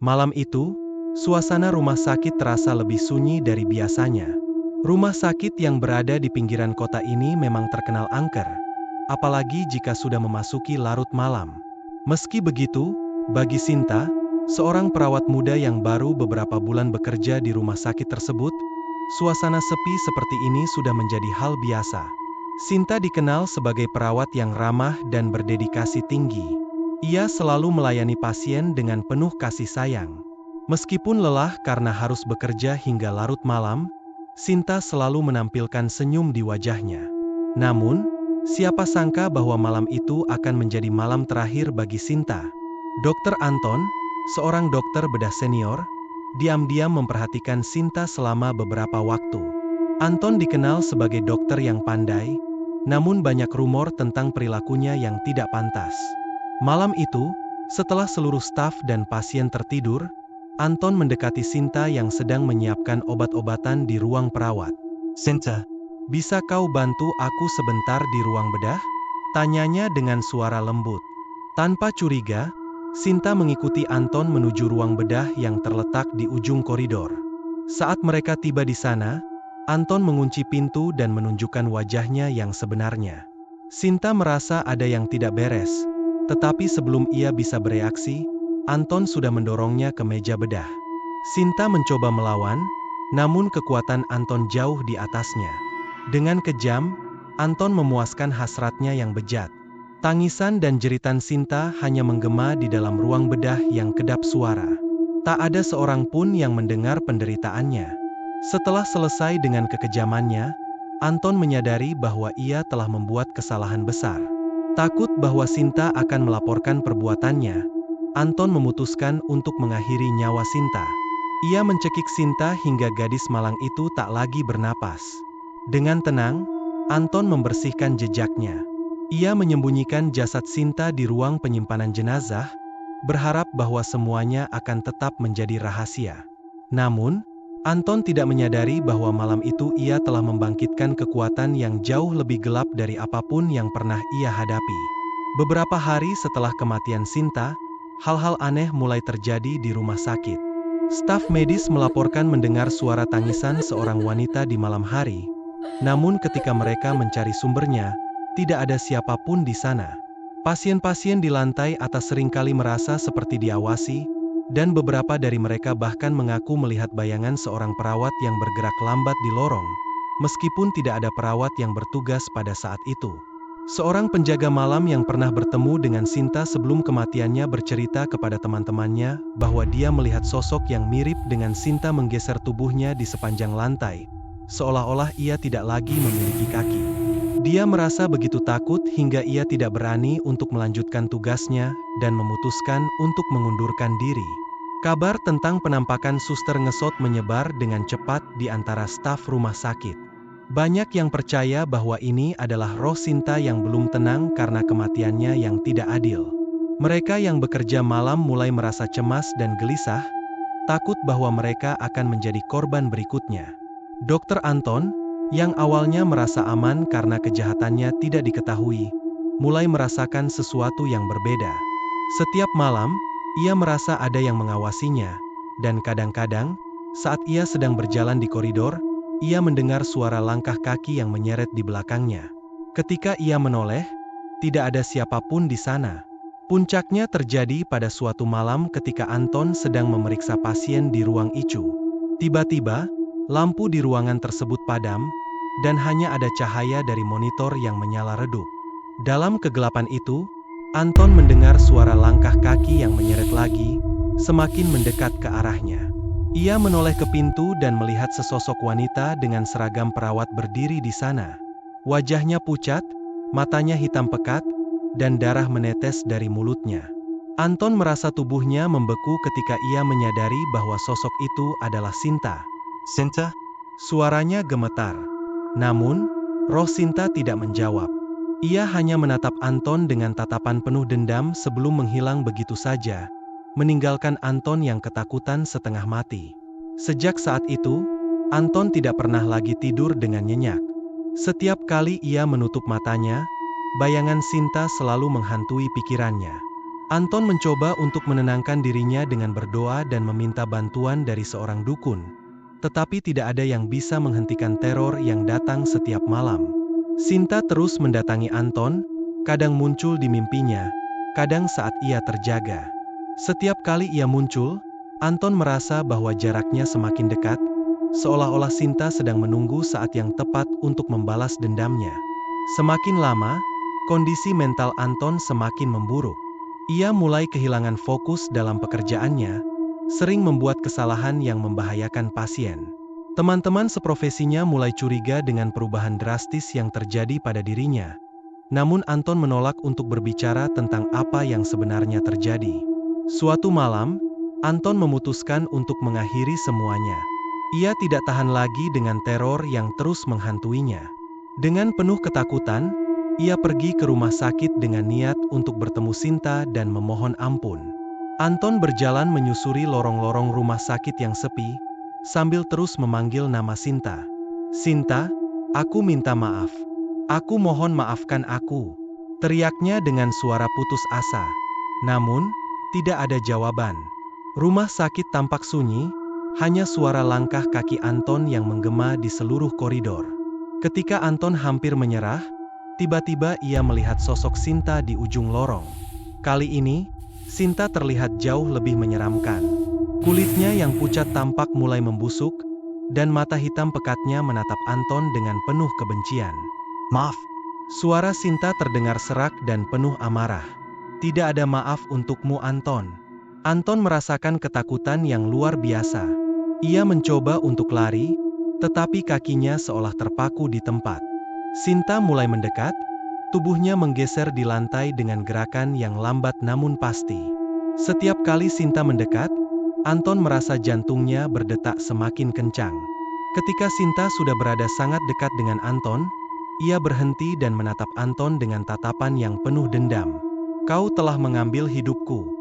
Malam itu, suasana rumah sakit terasa lebih sunyi dari biasanya. Rumah sakit yang berada di pinggiran kota ini memang terkenal angker, apalagi jika sudah memasuki larut malam. Meski begitu, bagi Sinta, seorang perawat muda yang baru beberapa bulan bekerja di rumah sakit tersebut, suasana sepi seperti ini sudah menjadi hal biasa. Sinta dikenal sebagai perawat yang ramah dan berdedikasi tinggi. Ia selalu melayani pasien dengan penuh kasih sayang. Meskipun lelah karena harus bekerja hingga larut malam, Sinta selalu menampilkan senyum di wajahnya. Namun, siapa sangka bahwa malam itu akan menjadi malam terakhir bagi Sinta. Dr. Anton, seorang dokter bedah senior, diam-diam memperhatikan Sinta selama beberapa waktu. Anton dikenal sebagai dokter yang pandai, namun banyak rumor tentang perilakunya yang tidak pantas. Malam itu, setelah seluruh staf dan pasien tertidur, Anton mendekati Sinta yang sedang menyiapkan obat-obatan di ruang perawat. "Sinta, bisa kau bantu aku sebentar di ruang bedah?" tanyanya dengan suara lembut. Tanpa curiga, Sinta mengikuti Anton menuju ruang bedah yang terletak di ujung koridor. Saat mereka tiba di sana, Anton mengunci pintu dan menunjukkan wajahnya yang sebenarnya. Sinta merasa ada yang tidak beres, tetapi sebelum ia bisa bereaksi, Anton sudah mendorongnya ke meja bedah. Sinta mencoba melawan, namun kekuatan Anton jauh di atasnya. Dengan kejam, Anton memuaskan hasratnya yang bejat. Tangisan dan jeritan Sinta hanya menggema di dalam ruang bedah yang kedap suara. Tak ada seorang pun yang mendengar penderitaannya. Setelah selesai dengan kekejamannya, Anton menyadari bahwa ia telah membuat kesalahan besar. Takut bahwa Sinta akan melaporkan perbuatannya, Anton memutuskan untuk mengakhiri nyawa Sinta. Ia mencekik Sinta hingga gadis malang itu tak lagi bernapas. Dengan tenang, Anton membersihkan jejaknya. Ia menyembunyikan jasad Sinta di ruang penyimpanan jenazah, berharap bahwa semuanya akan tetap menjadi rahasia. Namun, Anton tidak menyadari bahwa malam itu ia telah membangkitkan kekuatan yang jauh lebih gelap dari apapun yang pernah ia hadapi. Beberapa hari setelah kematian Sinta, hal-hal aneh mulai terjadi di rumah sakit. Staf medis melaporkan mendengar suara tangisan seorang wanita di malam hari. Namun ketika mereka mencari sumbernya, tidak ada siapapun di sana. Pasien-pasien di lantai atas seringkali merasa seperti diawasi, dan beberapa dari mereka bahkan mengaku melihat bayangan seorang perawat yang bergerak lambat di lorong, meskipun tidak ada perawat yang bertugas pada saat itu. Seorang penjaga malam yang pernah bertemu dengan Sinta sebelum kematiannya bercerita kepada teman-temannya bahwa dia melihat sosok yang mirip dengan Sinta menggeser tubuhnya di sepanjang lantai, seolah-olah ia tidak lagi memiliki kaki. Dia merasa begitu takut hingga ia tidak berani untuk melanjutkan tugasnya dan memutuskan untuk mengundurkan diri. Kabar tentang penampakan suster ngesot menyebar dengan cepat di antara staf rumah sakit. Banyak yang percaya bahwa ini adalah roh Sinta yang belum tenang karena kematiannya yang tidak adil. Mereka yang bekerja malam mulai merasa cemas dan gelisah, takut bahwa mereka akan menjadi korban berikutnya. Dr. Anton, yang awalnya merasa aman karena kejahatannya tidak diketahui, mulai merasakan sesuatu yang berbeda. Setiap malam, ia merasa ada yang mengawasinya, dan kadang-kadang, saat ia sedang berjalan di koridor, ia mendengar suara langkah kaki yang menyeret di belakangnya. Ketika ia menoleh, tidak ada siapapun di sana. Puncaknya terjadi pada suatu malam ketika Anton sedang memeriksa pasien di ruang ICU. Tiba-tiba, lampu di ruangan tersebut padam, dan hanya ada cahaya dari monitor yang menyala redup. Dalam kegelapan itu, Anton mendengar suara langkah kaki yang menyeret lagi, semakin mendekat ke arahnya. Ia menoleh ke pintu dan melihat sesosok wanita dengan seragam perawat berdiri di sana. Wajahnya pucat, matanya hitam pekat, dan darah menetes dari mulutnya. Anton merasa tubuhnya membeku ketika ia menyadari bahwa sosok itu adalah Sinta. "Sinta?" Suaranya gemetar. Namun, roh Sinta tidak menjawab. Ia hanya menatap Anton dengan tatapan penuh dendam sebelum menghilang begitu saja, meninggalkan Anton yang ketakutan setengah mati. Sejak saat itu, Anton tidak pernah lagi tidur dengan nyenyak. Setiap kali ia menutup matanya, bayangan Sinta selalu menghantui pikirannya. Anton mencoba untuk menenangkan dirinya dengan berdoa dan meminta bantuan dari seorang dukun. Tetapi tidak ada yang bisa menghentikan teror yang datang setiap malam. Sinta terus mendatangi Anton, kadang muncul di mimpinya, kadang saat ia terjaga. Setiap kali ia muncul, Anton merasa bahwa jaraknya semakin dekat, seolah-olah Sinta sedang menunggu saat yang tepat untuk membalas dendamnya. Semakin lama, kondisi mental Anton semakin memburuk. Ia mulai kehilangan fokus dalam pekerjaannya, sering membuat kesalahan yang membahayakan pasien. Teman-teman seprofesinya mulai curiga dengan perubahan drastis yang terjadi pada dirinya. Namun Anton menolak untuk berbicara tentang apa yang sebenarnya terjadi. Suatu malam, Anton memutuskan untuk mengakhiri semuanya. Ia tidak tahan lagi dengan teror yang terus menghantuinya. Dengan penuh ketakutan, ia pergi ke rumah sakit dengan niat untuk bertemu Sinta dan memohon ampun. Anton berjalan menyusuri lorong-lorong rumah sakit yang sepi, sambil terus memanggil nama Sinta. "Sinta, aku minta maaf. Aku mohon maafkan aku," teriaknya dengan suara putus asa. Namun, tidak ada jawaban. Rumah sakit tampak sunyi, hanya suara langkah kaki Anton yang menggema di seluruh koridor. Ketika Anton hampir menyerah, tiba-tiba ia melihat sosok Sinta di ujung lorong. Kali ini, Sinta terlihat jauh lebih menyeramkan. Kulitnya yang pucat tampak mulai membusuk, dan mata hitam pekatnya menatap Anton dengan penuh kebencian. "Maaf." Suara Sinta terdengar serak dan penuh amarah. "Tidak ada maaf untukmu, Anton." Anton merasakan ketakutan yang luar biasa. Ia mencoba untuk lari, tetapi kakinya seolah terpaku di tempat. Sinta mulai mendekat, tubuhnya menggeser di lantai dengan gerakan yang lambat namun pasti. Setiap kali Sinta mendekat, Anton merasa jantungnya berdetak semakin kencang. Ketika Sinta sudah berada sangat dekat dengan Anton, ia berhenti dan menatap Anton dengan tatapan yang penuh dendam. "Kau telah mengambil hidupku.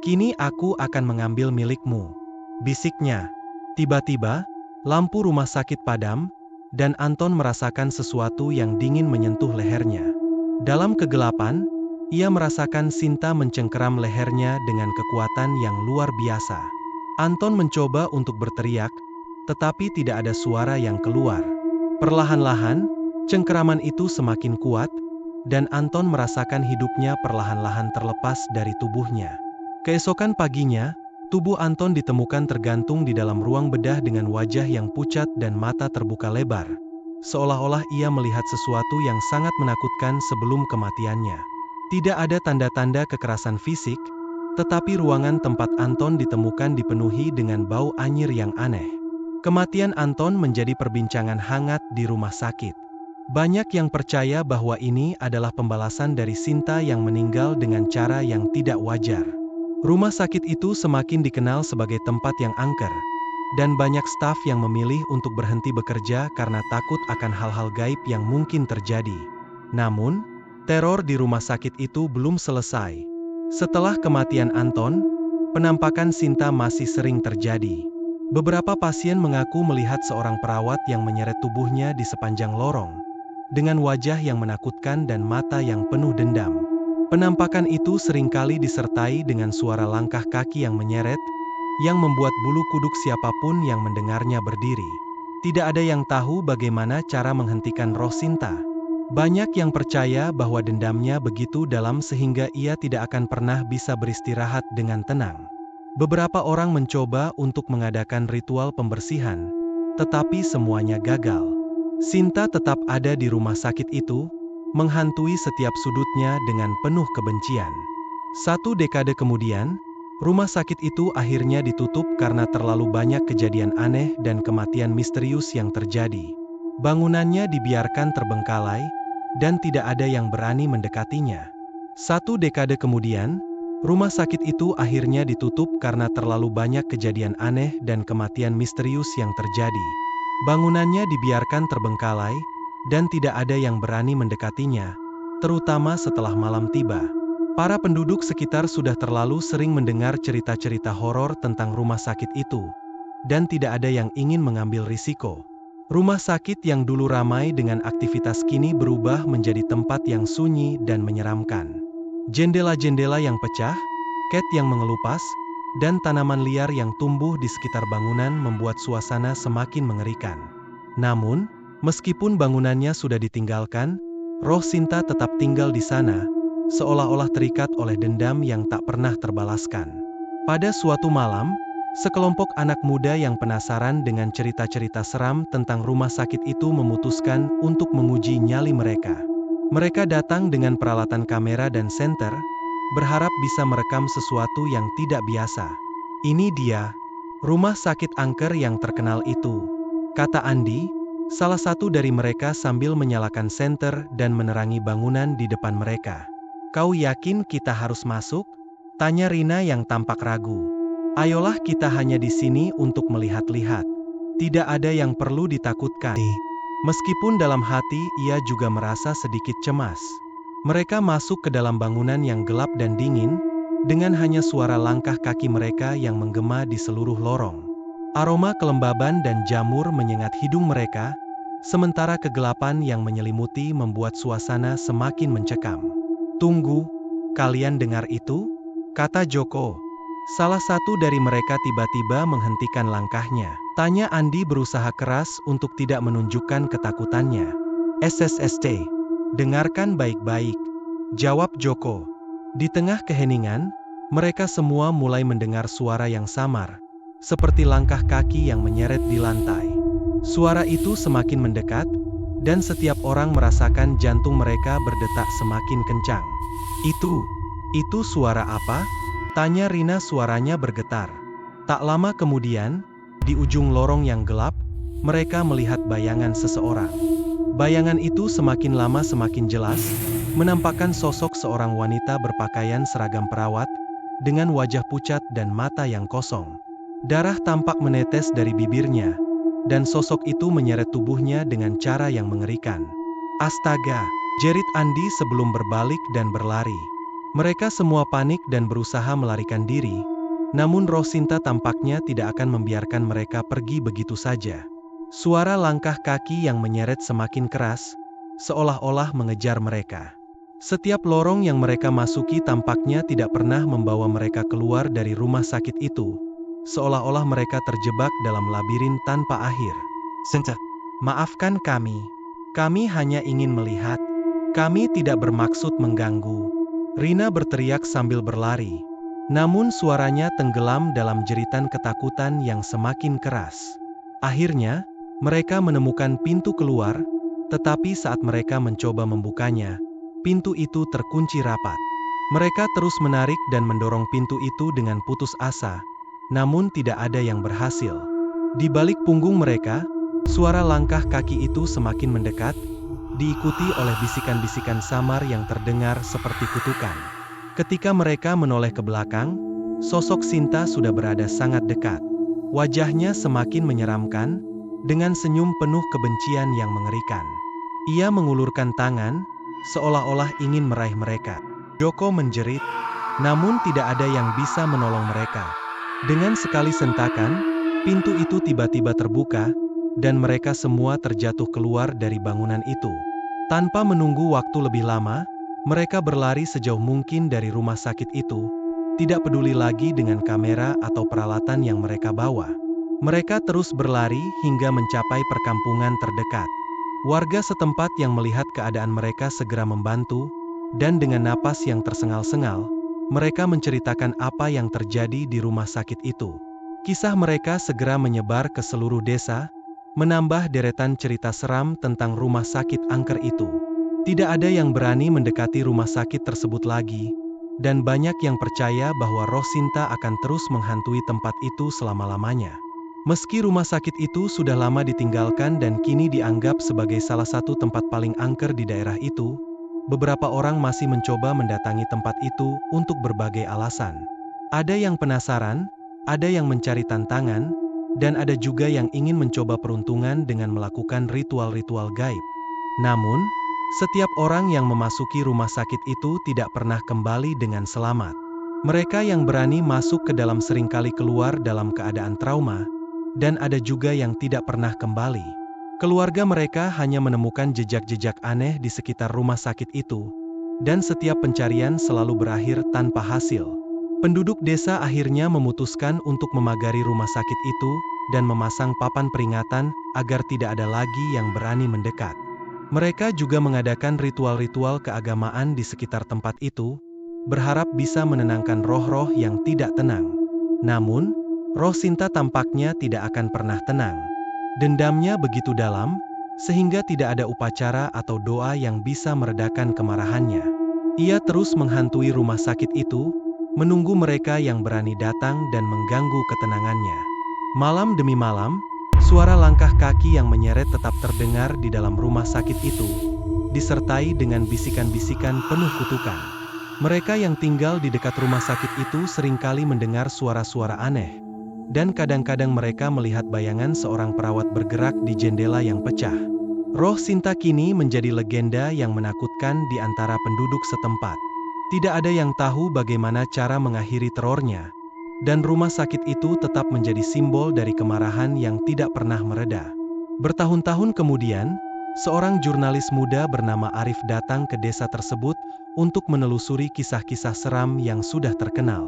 Kini aku akan mengambil milikmu," bisiknya. Tiba-tiba, lampu rumah sakit padam, dan Anton merasakan sesuatu yang dingin menyentuh lehernya. Dalam kegelapan, ia merasakan Sinta mencengkeram lehernya dengan kekuatan yang luar biasa. Anton mencoba untuk berteriak, tetapi tidak ada suara yang keluar. Perlahan-lahan, cengkeraman itu semakin kuat, dan Anton merasakan hidupnya perlahan-lahan terlepas dari tubuhnya. Keesokan paginya, tubuh Anton ditemukan tergantung di dalam ruang bedah dengan wajah yang pucat dan mata terbuka lebar. Seolah-olah ia melihat sesuatu yang sangat menakutkan sebelum kematiannya. Tidak ada tanda-tanda kekerasan fisik, tetapi ruangan tempat Anton ditemukan dipenuhi dengan bau anyir yang aneh. Kematian Anton menjadi perbincangan hangat di rumah sakit. Banyak yang percaya bahwa ini adalah pembalasan dari Sinta yang meninggal dengan cara yang tidak wajar. Rumah sakit itu semakin dikenal sebagai tempat yang angker, dan banyak staf yang memilih untuk berhenti bekerja karena takut akan hal-hal gaib yang mungkin terjadi. Namun, teror di rumah sakit itu belum selesai. Setelah kematian Anton, penampakan Sinta masih sering terjadi. Beberapa pasien mengaku melihat seorang perawat yang menyeret tubuhnya di sepanjang lorong, dengan wajah yang menakutkan dan mata yang penuh dendam. Penampakan itu seringkali disertai dengan suara langkah kaki yang menyeret, yang membuat bulu kuduk siapapun yang mendengarnya berdiri. Tidak ada yang tahu bagaimana cara menghentikan roh Sinta. Banyak yang percaya bahwa dendamnya begitu dalam sehingga ia tidak akan pernah bisa beristirahat dengan tenang. Beberapa orang mencoba untuk mengadakan ritual pembersihan, tetapi semuanya gagal. Sinta tetap ada di rumah sakit itu, menghantui setiap sudutnya dengan penuh kebencian. 1 dekade kemudian, rumah sakit itu akhirnya ditutup karena terlalu banyak kejadian aneh dan kematian misterius yang terjadi. Bangunannya dibiarkan terbengkalai, dan tidak ada yang berani mendekatinya. 1 dekade kemudian, rumah sakit itu akhirnya ditutup karena terlalu banyak kejadian aneh dan kematian misterius yang terjadi. Bangunannya dibiarkan terbengkalai, dan tidak ada yang berani mendekatinya, terutama setelah malam tiba. Para penduduk sekitar sudah terlalu sering mendengar cerita-cerita horor tentang rumah sakit itu, dan tidak ada yang ingin mengambil risiko. Rumah sakit yang dulu ramai dengan aktivitas kini berubah menjadi tempat yang sunyi dan menyeramkan. Jendela-jendela yang pecah, cat yang mengelupas, dan tanaman liar yang tumbuh di sekitar bangunan membuat suasana semakin mengerikan. Namun, meskipun bangunannya sudah ditinggalkan, roh Sinta tetap tinggal di sana, seolah-olah terikat oleh dendam yang tak pernah terbalaskan. Pada suatu malam, sekelompok anak muda yang penasaran dengan cerita-cerita seram tentang rumah sakit itu memutuskan untuk menguji nyali mereka. Mereka datang dengan peralatan kamera dan senter, berharap bisa merekam sesuatu yang tidak biasa. "Ini dia, rumah sakit angker yang terkenal itu," kata Andi, salah satu dari mereka sambil menyalakan senter dan menerangi bangunan di depan mereka. "Kau yakin kita harus masuk?" tanya Rina yang tampak ragu. "Ayolah, kita hanya di sini untuk melihat-lihat. Tidak ada yang perlu ditakutkan." Meskipun dalam hati ia juga merasa sedikit cemas. Mereka masuk ke dalam bangunan yang gelap dan dingin, dengan hanya suara langkah kaki mereka yang menggema di seluruh lorong. Aroma kelembaban dan jamur menyengat hidung mereka, sementara kegelapan yang menyelimuti membuat suasana semakin mencekam. "Tunggu, kalian dengar itu?" kata Joko. Salah satu dari mereka tiba-tiba menghentikan langkahnya. Tanya Andi berusaha keras untuk tidak menunjukkan ketakutannya. "SSST. Dengarkan baik-baik," jawab Joko. Di tengah keheningan, mereka semua mulai mendengar suara yang samar, seperti langkah kaki yang menyeret di lantai. Suara itu semakin mendekat, dan setiap orang merasakan jantung mereka berdetak semakin kencang. Itu suara apa?" tanya Rina, suaranya bergetar. Tak lama kemudian, di ujung lorong yang gelap, mereka melihat bayangan seseorang. Bayangan itu semakin lama semakin jelas, menampakkan sosok seorang wanita berpakaian seragam perawat, dengan wajah pucat dan mata yang kosong. Darah tampak menetes dari bibirnya, dan sosok itu menyeret tubuhnya dengan cara yang mengerikan. "Astaga!" jerit Andi sebelum berbalik dan berlari. Mereka semua panik dan berusaha melarikan diri, namun roh Sinta tampaknya tidak akan membiarkan mereka pergi begitu saja. Suara langkah kaki yang menyeret semakin keras, seolah-olah mengejar mereka. Setiap lorong yang mereka masuki tampaknya tidak pernah membawa mereka keluar dari rumah sakit itu, seolah-olah mereka terjebak dalam labirin tanpa akhir. "Sinta, maafkan kami. Kami hanya ingin melihat. Kami tidak bermaksud mengganggu," Rina berteriak sambil berlari. Namun suaranya tenggelam dalam jeritan ketakutan yang semakin keras. Akhirnya, mereka menemukan pintu keluar, tetapi saat mereka mencoba membukanya, pintu itu terkunci rapat. Mereka terus menarik dan mendorong pintu itu dengan putus asa, namun tidak ada yang berhasil. Di balik punggung mereka, suara langkah kaki itu semakin mendekat, diikuti oleh bisikan-bisikan samar yang terdengar seperti kutukan. Ketika mereka menoleh ke belakang, sosok Sinta sudah berada sangat dekat. Wajahnya semakin menyeramkan, dengan senyum penuh kebencian yang mengerikan. Ia mengulurkan tangan, seolah-olah ingin meraih mereka. Joko menjerit, namun tidak ada yang bisa menolong mereka. Dengan sekali sentakan, pintu itu tiba-tiba terbuka, dan mereka semua terjatuh keluar dari bangunan itu. Tanpa menunggu waktu lebih lama, mereka berlari sejauh mungkin dari rumah sakit itu, tidak peduli lagi dengan kamera atau peralatan yang mereka bawa. Mereka terus berlari hingga mencapai perkampungan terdekat. Warga setempat yang melihat keadaan mereka segera membantu, dan dengan napas yang tersengal-sengal, mereka menceritakan apa yang terjadi di rumah sakit itu. Kisah mereka segera menyebar ke seluruh desa, menambah deretan cerita seram tentang rumah sakit angker itu. Tidak ada yang berani mendekati rumah sakit tersebut lagi, dan banyak yang percaya bahwa roh Sinta akan terus menghantui tempat itu selama-lamanya. Meski rumah sakit itu sudah lama ditinggalkan dan kini dianggap sebagai salah satu tempat paling angker di daerah itu, beberapa orang masih mencoba mendatangi tempat itu untuk berbagai alasan. Ada yang penasaran, ada yang mencari tantangan, dan ada juga yang ingin mencoba peruntungan dengan melakukan ritual-ritual gaib. Namun, setiap orang yang memasuki rumah sakit itu tidak pernah kembali dengan selamat. Mereka yang berani masuk ke dalam seringkali keluar dalam keadaan trauma, dan ada juga yang tidak pernah kembali. Keluarga mereka hanya menemukan jejak-jejak aneh di sekitar rumah sakit itu, dan setiap pencarian selalu berakhir tanpa hasil. Penduduk desa akhirnya memutuskan untuk memagari rumah sakit itu dan memasang papan peringatan agar tidak ada lagi yang berani mendekat. Mereka juga mengadakan ritual-ritual keagamaan di sekitar tempat itu, berharap bisa menenangkan roh-roh yang tidak tenang. Namun, roh Sinta tampaknya tidak akan pernah tenang. Dendamnya begitu dalam, sehingga tidak ada upacara atau doa yang bisa meredakan kemarahannya. Ia terus menghantui rumah sakit itu, menunggu mereka yang berani datang dan mengganggu ketenangannya. Malam demi malam, suara langkah kaki yang menyeret tetap terdengar di dalam rumah sakit itu, disertai dengan bisikan-bisikan penuh kutukan. Mereka yang tinggal di dekat rumah sakit itu seringkali mendengar suara-suara aneh, dan kadang-kadang mereka melihat bayangan seorang perawat bergerak di jendela yang pecah. Roh Sinta kini menjadi legenda yang menakutkan di antara penduduk setempat. Tidak ada yang tahu bagaimana cara mengakhiri terornya, dan rumah sakit itu tetap menjadi simbol dari kemarahan yang tidak pernah mereda. Bertahun-tahun kemudian, seorang jurnalis muda bernama Arif datang ke desa tersebut untuk menelusuri kisah-kisah seram yang sudah terkenal.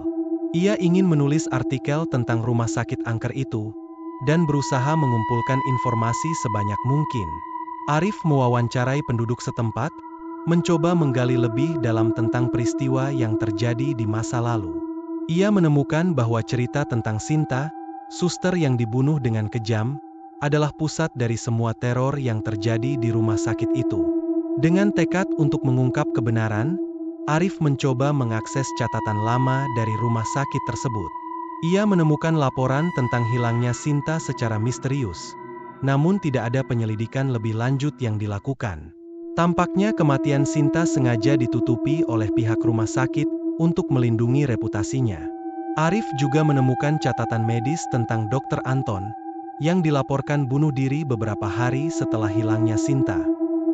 Ia ingin menulis artikel tentang rumah sakit angker itu, dan berusaha mengumpulkan informasi sebanyak mungkin. Arif mewawancarai penduduk setempat, mencoba menggali lebih dalam tentang peristiwa yang terjadi di masa lalu. Ia menemukan bahwa cerita tentang Sinta, suster yang dibunuh dengan kejam, adalah pusat dari semua teror yang terjadi di rumah sakit itu. Dengan tekad untuk mengungkap kebenaran, Arif mencoba mengakses catatan lama dari rumah sakit tersebut. Ia menemukan laporan tentang hilangnya Sinta secara misterius, namun tidak ada penyelidikan lebih lanjut yang dilakukan. Tampaknya kematian Sinta sengaja ditutupi oleh pihak rumah sakit untuk melindungi reputasinya. Arif juga menemukan catatan medis tentang Dr. Anton, yang dilaporkan bunuh diri beberapa hari setelah hilangnya Sinta.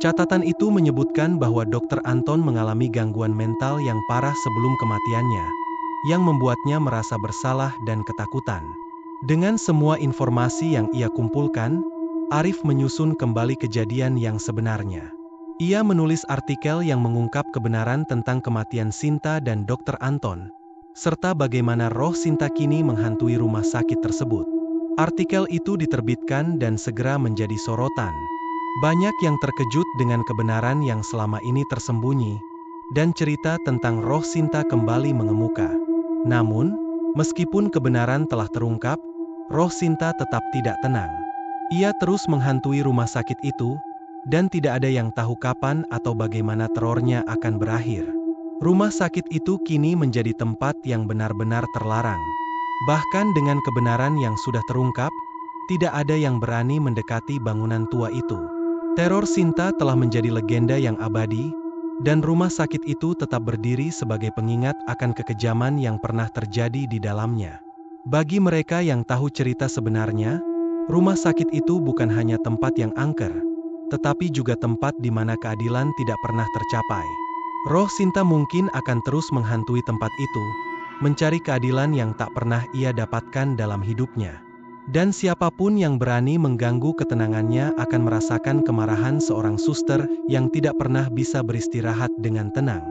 Catatan itu menyebutkan bahwa Dr. Anton mengalami gangguan mental yang parah sebelum kematiannya, yang membuatnya merasa bersalah dan ketakutan. Dengan semua informasi yang ia kumpulkan, Arif menyusun kembali kejadian yang sebenarnya. Ia menulis artikel yang mengungkap kebenaran tentang kematian Sinta dan Dr. Anton, serta bagaimana roh Sinta kini menghantui rumah sakit tersebut. Artikel itu diterbitkan dan segera menjadi sorotan. Banyak yang terkejut dengan kebenaran yang selama ini tersembunyi, dan cerita tentang roh Sinta kembali mengemuka. Namun, meskipun kebenaran telah terungkap, roh Sinta tetap tidak tenang. Ia terus menghantui rumah sakit itu, dan tidak ada yang tahu kapan atau bagaimana terornya akan berakhir. Rumah sakit itu kini menjadi tempat yang benar-benar terlarang. Bahkan dengan kebenaran yang sudah terungkap, tidak ada yang berani mendekati bangunan tua itu. Teror Sinta telah menjadi legenda yang abadi, dan rumah sakit itu tetap berdiri sebagai pengingat akan kekejaman yang pernah terjadi di dalamnya. Bagi mereka yang tahu cerita sebenarnya, rumah sakit itu bukan hanya tempat yang angker, tetapi juga tempat di mana keadilan tidak pernah tercapai. Roh Sinta mungkin akan terus menghantui tempat itu, mencari keadilan yang tak pernah ia dapatkan dalam hidupnya. Dan siapapun yang berani mengganggu ketenangannya akan merasakan kemarahan seorang suster yang tidak pernah bisa beristirahat dengan tenang.